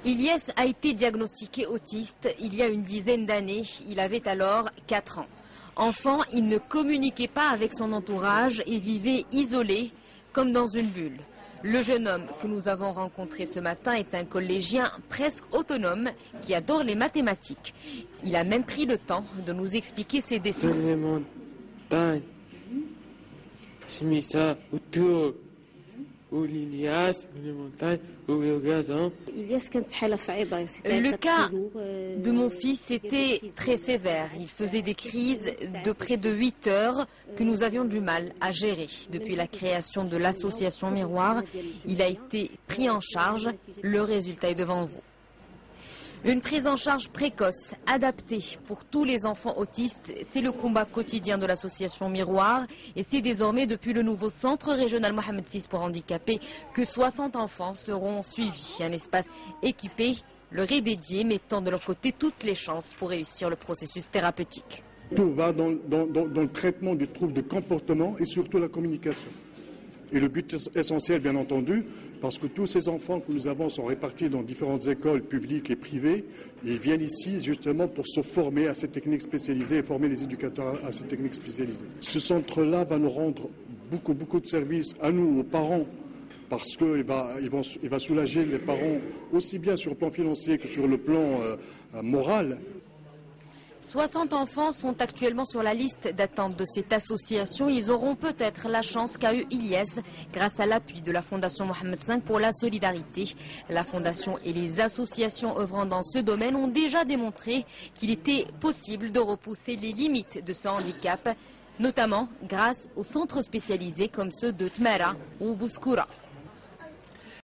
Ilyes a été diagnostiqué autiste il y a une dizaine d'années. Il avait alors 4 ans. Enfant, il ne communiquait pas avec son entourage et vivait isolé, comme dans une bulle. Le jeune homme que nous avons rencontré ce matin est un collégien presque autonome qui adore les mathématiques. Il a même pris le temps de nous expliquer ses dessins. Les montagnes, j'ai mis ça autour. Le cas de mon fils était très sévère. Il faisait des crises de près de 8 heures que nous avions du mal à gérer. Depuis la création de l'association Miroir, il a été pris en charge. Le résultat est devant vous. Une prise en charge précoce, adaptée pour tous les enfants autistes, c'est le combat quotidien de l'association Miroir et c'est désormais depuis le nouveau centre régional Mohamed VI pour handicapés que 60 enfants seront suivis. Un espace équipé, leur est dédié, mettant de leur côté toutes les chances pour réussir le processus thérapeutique. Tout va dans le traitement des troubles de comportement et surtout la communication. Et le but essentiel, bien entendu, parce que tous ces enfants que nous avons sont répartis dans différentes écoles publiques et privées, et ils viennent ici justement pour se former à ces techniques spécialisées et former les éducateurs à ces techniques spécialisées. Ce centre-là va nous rendre beaucoup de services à nous, aux parents, parce qu'il va soulager les parents aussi bien sur le plan financier que sur le plan moral. 60 enfants sont actuellement sur la liste d'attente de cette association. Ils auront peut-être la chance qu'a eu Ilyes grâce à l'appui de la Fondation Mohamed V pour la solidarité. La Fondation et les associations œuvrant dans ce domaine ont déjà démontré qu'il était possible de repousser les limites de ce handicap, notamment grâce aux centres spécialisés comme ceux de Tmara ou Bouskoura.